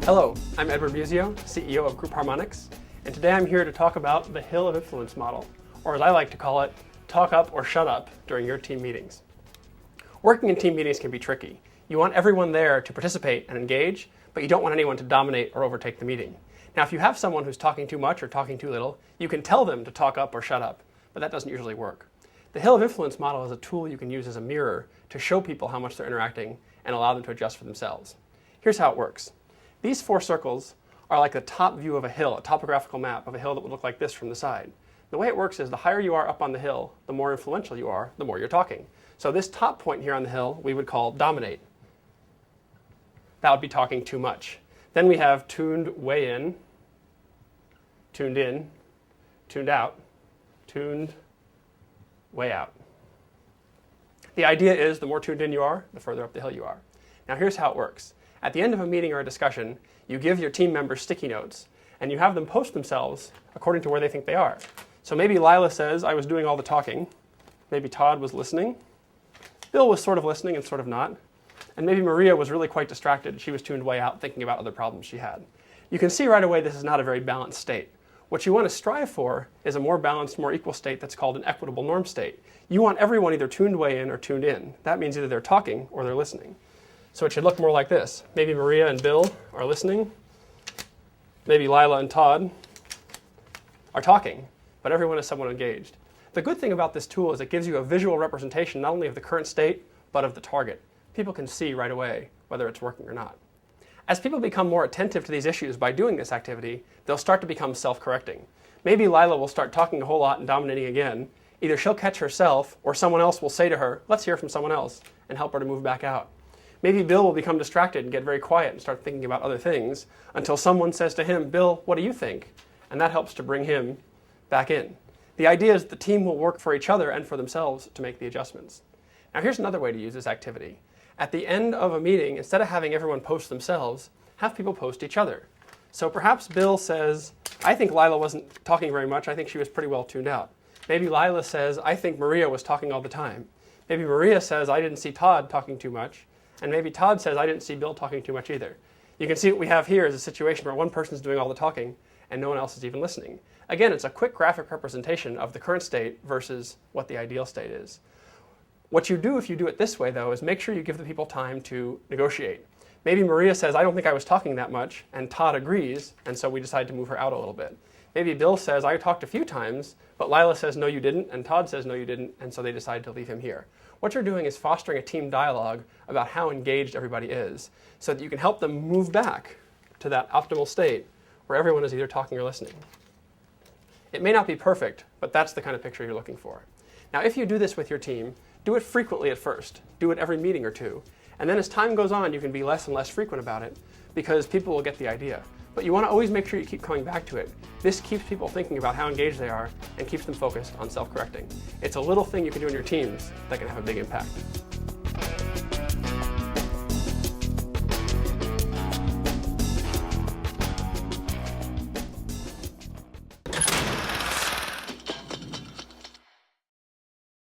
Hello, I'm Edward Muzio, CEO of Group Harmonics, and today I'm here to talk about the Hill of Influence model, or as I like to call it, talk up or shut up during your team meetings. Working in team meetings can be tricky. You want everyone there to participate and engage, but you don't want anyone to dominate or overtake the meeting. Now, if you have someone who's talking too much or talking too little, you can tell them to talk up or shut up, but that doesn't usually work. The Hill of Influence model is a tool you can use as a mirror to show people how much they're interacting and allow them to adjust for themselves. Here's how it works. These four circles are like the top view of a hill, a topographical map of a hill that would look like this from the side. The way it works is the higher you are up on the hill, the more influential you are, the more you're talking. So this top point here on the hill we would call dominate. That would be talking too much. Then we have tuned way in, tuned out, tuned way out. The idea is the more tuned in you are, the further up the hill you are. Now here's how it works. At the end of a meeting or a discussion, you give your team members sticky notes, and you have them post themselves according to where they think they are. So maybe Lila says, I was doing all the talking. Maybe Todd was listening. Bill was sort of listening and sort of not. And maybe Maria was really quite distracted. She was tuned way out thinking about other problems she had. You can see right away this is not a very balanced state. What you want to strive for is a more balanced, more equal state that's called an equitable norm state. You want everyone either tuned way in or tuned in. That means either they're talking or they're listening. So it should look more like this. Maybe Maria and Bill are listening. Maybe Lila and Todd are talking, but everyone is somewhat engaged. The good thing about this tool is it gives you a visual representation not only of the current state, but of the target. People can see right away whether it's working or not. As people become more attentive to these issues by doing this activity, they'll start to become self-correcting. Maybe Lila will start talking a whole lot and dominating again. Either she'll catch herself or someone else will say to her, let's hear from someone else, and help her to move back out. Maybe Bill will become distracted and get very quiet and start thinking about other things until someone says to him, Bill, what do you think? And that helps to bring him back in. The idea is the team will work for each other and for themselves to make the adjustments. Now here's another way to use this activity. At the end of a meeting, instead of having everyone post themselves, have people post each other. So perhaps Bill says, I think Lila wasn't talking very much. I think she was pretty well tuned out. Maybe Lila says, I think Maria was talking all the time. Maybe Maria says, I didn't see Todd talking too much. And maybe Todd says, I didn't see Bill talking too much either. You can see what we have here is a situation where one person's doing all the talking and no one else is even listening. Again, it's a quick graphic representation of the current state versus what the ideal state is. What you do if you do it this way, though, is make sure you give the people time to negotiate. Maybe Maria says, I don't think I was talking that much, and Todd agrees, and so we decide to move her out a little bit. Maybe Bill says, I talked a few times, but Lila says, no, you didn't, and Todd says, no, you didn't, and so they decide to leave him here. What you're doing is fostering a team dialogue about how engaged everybody is, so that you can help them move back to that optimal state where everyone is either talking or listening. It may not be perfect, but that's the kind of picture you're looking for. Now, if you do this with your team, do it frequently at first. Do it every meeting or two. And then as time goes on, you can be less and less frequent about it because people will get the idea. But you want to always make sure you keep coming back to it. This keeps people thinking about how engaged they are and keeps them focused on self-correcting. It's a little thing you can do in your teams that can have a big impact.